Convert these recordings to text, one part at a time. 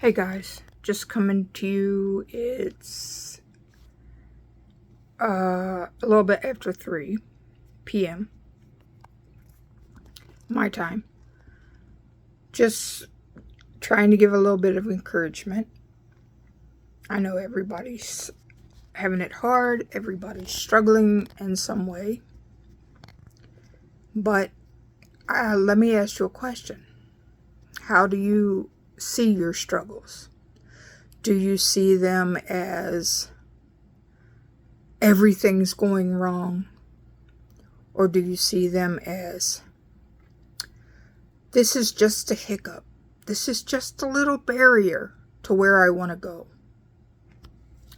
Hey guys, just coming to you. It's a little bit after 3 p.m. my time. Just trying to give a little bit of encouragement. I know everybody's having it hard, everybody's struggling in some way. But let me ask you a question. How do you see your struggles? Do you see them as everything's going wrong? Or do you see them as, this is just a hiccup. This is just a little barrier to where I want to go.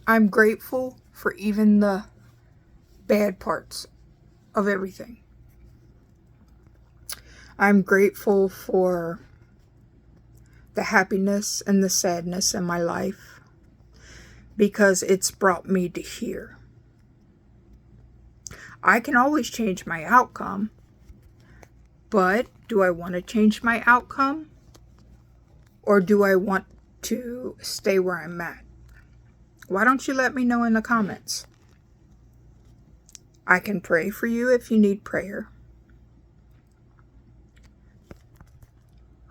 I'm grateful for even the bad parts of everything. I'm grateful for the happiness and the sadness in my life because it's brought me to here. I can always change my outcome, but do I want to change my outcome? Or do I want to stay where I'm at? Why don't you let me know in the comments? I can pray for you if you need prayer.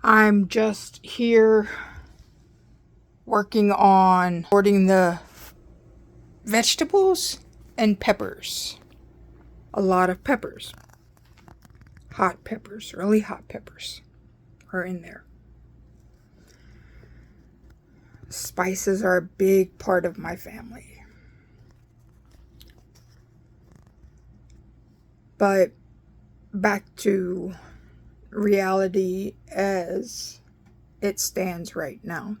I'm just here working on sorting the vegetables and peppers. A lot of peppers. Hot peppers, really hot peppers are in there. Spices are a big part of my family. But back to reality as it stands right now.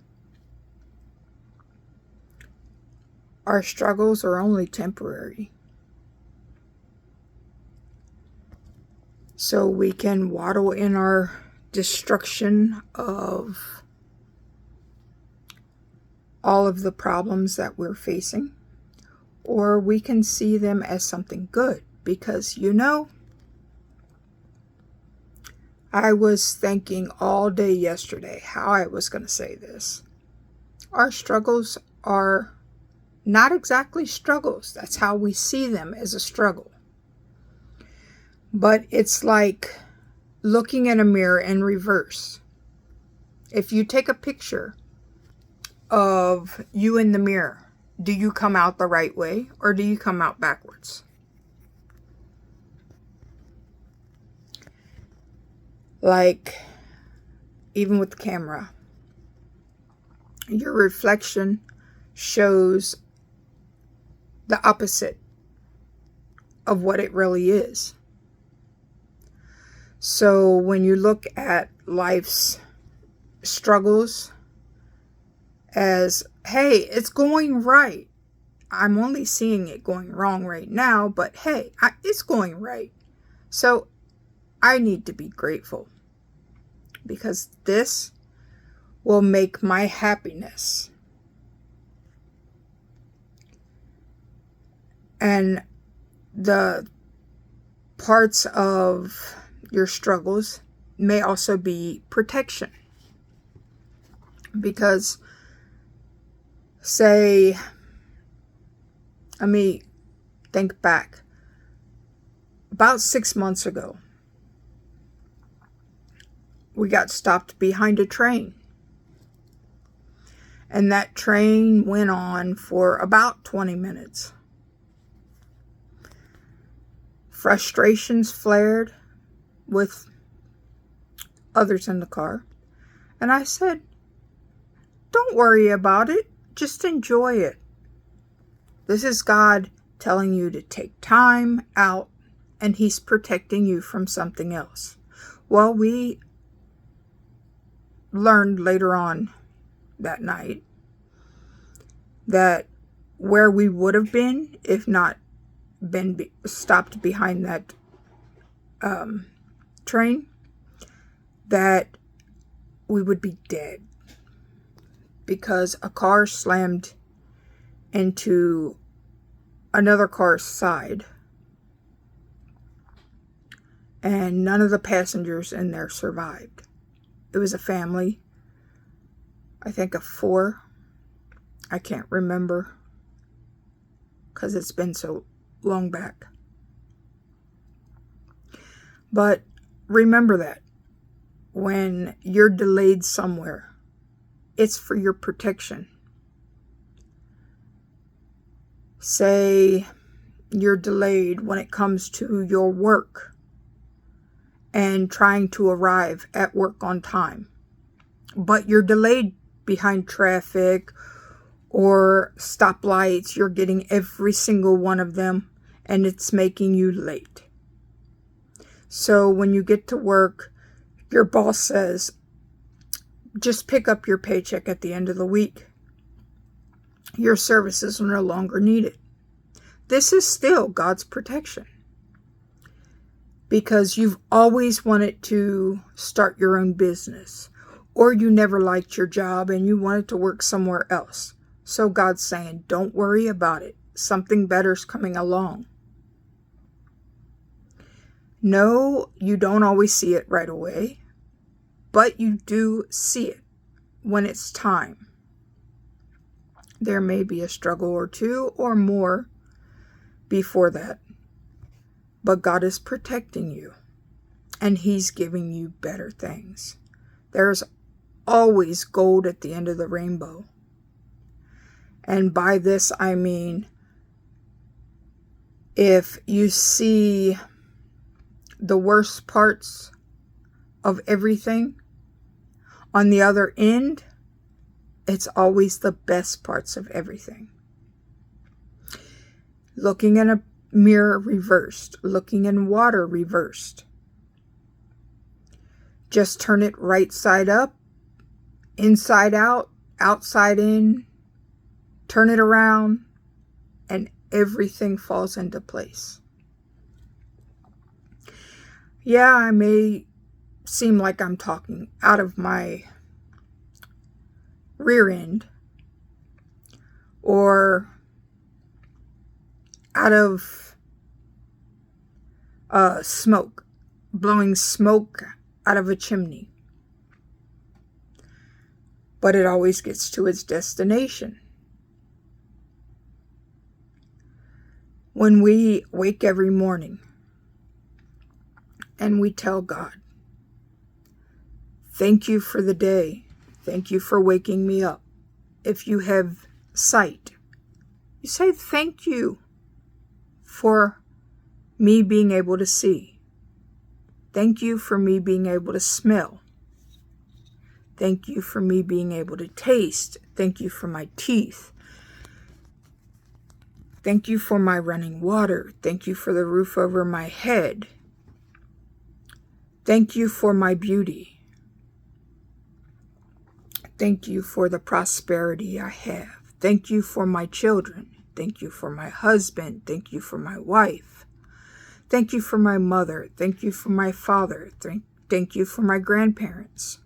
Our struggles are only temporary. So we can waddle in our destruction of all of the problems that we're facing, or we can see them as something good because, I was thinking all day yesterday how I was going to say this. Our struggles are not exactly struggles. That's how we see them, as a struggle. But it's like looking in a mirror in reverse. If you take a picture of you in the mirror, do you come out the right way or do you come out backwards? Like, even with the camera, your reflection shows the opposite of what it really is. So when you look at life's struggles as, hey, it's going right. I'm only seeing it going wrong right now, but hey, it's going right. So I need to be grateful because this will make my happiness. And the parts of your struggles may also be protection. Because, say, let me think back. About 6 months ago, we got stopped behind a train. And that train went on for about 20 minutes. Frustrations flared with others in the car. And I said, don't worry about it. Just enjoy it. This is God telling you to take time out, and He's protecting you from something else. Well, we learned later on that night that where we would have been if not been stopped behind that train, that we would be dead because a car slammed into another car's side and none of the passengers in there survived. It was a family I think a 4. I can't remember because it's been so long back. But remember that when you're delayed somewhere, it's for your protection. Say you're delayed when it comes to your work and trying to arrive at work on time, but you're delayed behind traffic or stoplights. You're getting every single one of them, and it's making you late. So when you get to work, your boss says, just pick up your paycheck at the end of the week. Your services are no longer needed. This is still God's protection, because you've always wanted to start your own business, or you never liked your job and you wanted to work somewhere else. So God's saying, don't worry about it. Something better's coming along. No, you don't always see it right away, but you do see it when it's time. There may be a struggle or two or more before that, but God is protecting you, and He's giving you better things. There's always gold at the end of the rainbow. And by this, I mean, if you see the worst parts of everything, on the other end, it's always the best parts of everything. Looking in a mirror reversed, looking in water reversed. Just turn it right side up, inside out, outside in, turn it around, and everything falls into place. Yeah, I may seem like I'm talking out of my rear end or out of smoke, blowing smoke out of a chimney. But it always gets to its destination. When we wake every morning and we tell God, thank you for the day. Thank you for waking me up. If you have sight, you say thank you for me being able to see. Thank you for me being able to smell. Thank you for me being able to taste. Thank you for my teeth. Thank you for my running water. Thank you for the roof over my head. Thank you for my beauty. Thank you for the prosperity I have. Thank you for my children. Thank you for my husband. Thank you for my wife. Thank you for my mother. Thank you for my father. Thank you for my grandparents.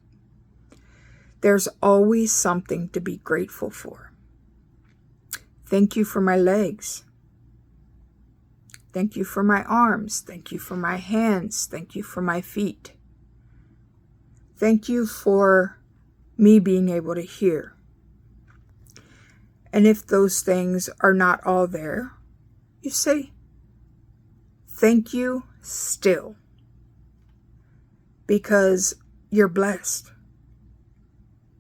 There's always something to be grateful for. Thank you for my legs. Thank you for my arms. Thank you for my hands. Thank you for my feet. Thank you for me being able to hear. And if those things are not all there, you say, thank you still. Because you're blessed.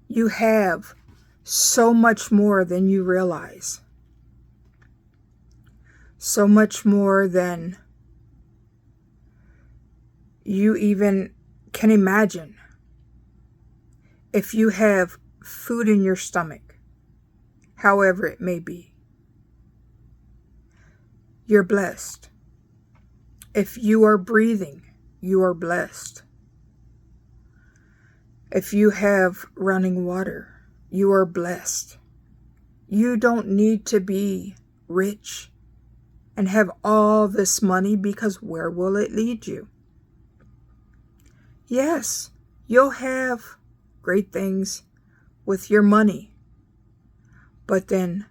You have so much more than you realize. So much more than you even can imagine. If you have food in your stomach, however it may be, you're blessed. If you are breathing, you are blessed. If you have running water, you are blessed. You don't need to be rich and have all this money, because where will it lead you? Yes, you'll have great things with your money, but then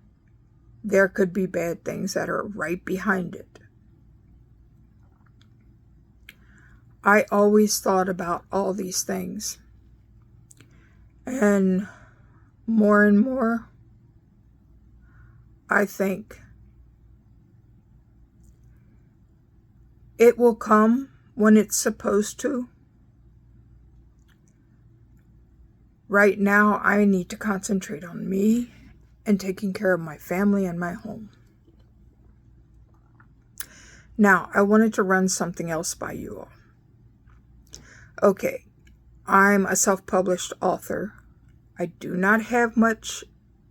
there could be bad things that are right behind it. I always thought about all these things, and more and more, I think it will come when it's supposed to. Right now, I need to concentrate on me and taking care of my family and my home. Now, I wanted to run something else by you all. Okay, I'm a self-published author. I do not have much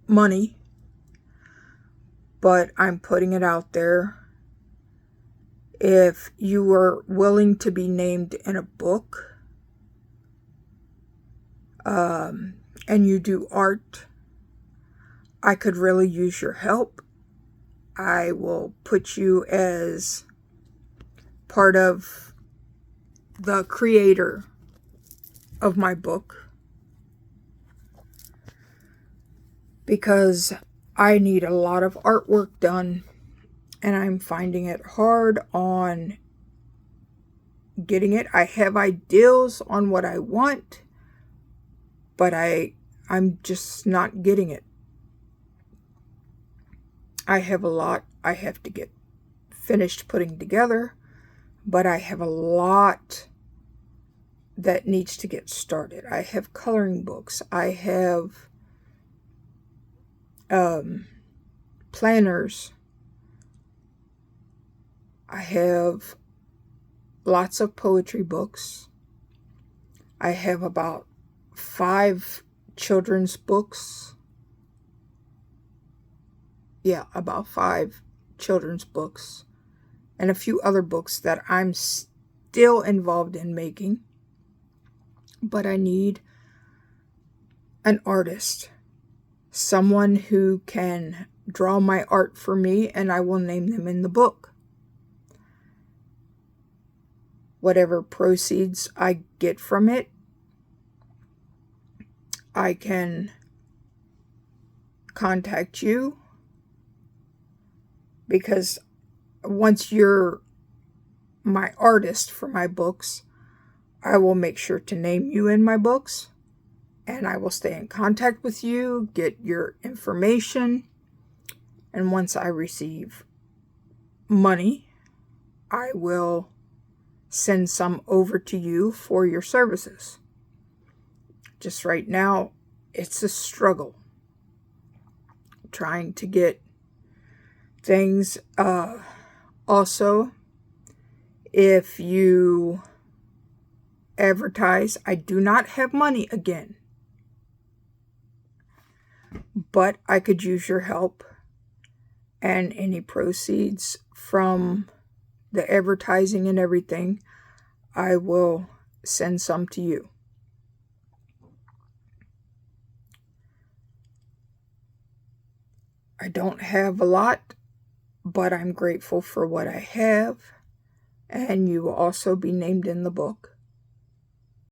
money, but I'm putting it out there. If you are willing to be named in a book, and you do art, I could really use your help. I will put you as part of the creator of my book, because I need a lot of artwork done, and I'm finding it hard on getting it. I have ideals on what I want, but I'm just not getting it. I have a lot I have to get finished putting together, but I have a lot that needs to get started. I have coloring books. I have planners. I have lots of poetry books. I have about 5 children's books. Yeah, about 5 children's books. And a few other books that I'm still involved in making. But I need an artist. Someone who can draw my art for me, and I will name them in the book. Whatever proceeds I get from it, I can contact you, because once you're my artist for my books, I will make sure to name you in my books, and I will stay in contact with you, get your information, and once I receive money, I will send some over to you for your services. Just right now, it's a struggle trying to get things. Also, if you advertise, I do not have money again, but I could use your help, and any proceeds from the advertising and everything, I will send some to you. I don't have a lot, but I'm grateful for what I have, and you will also be named in the book.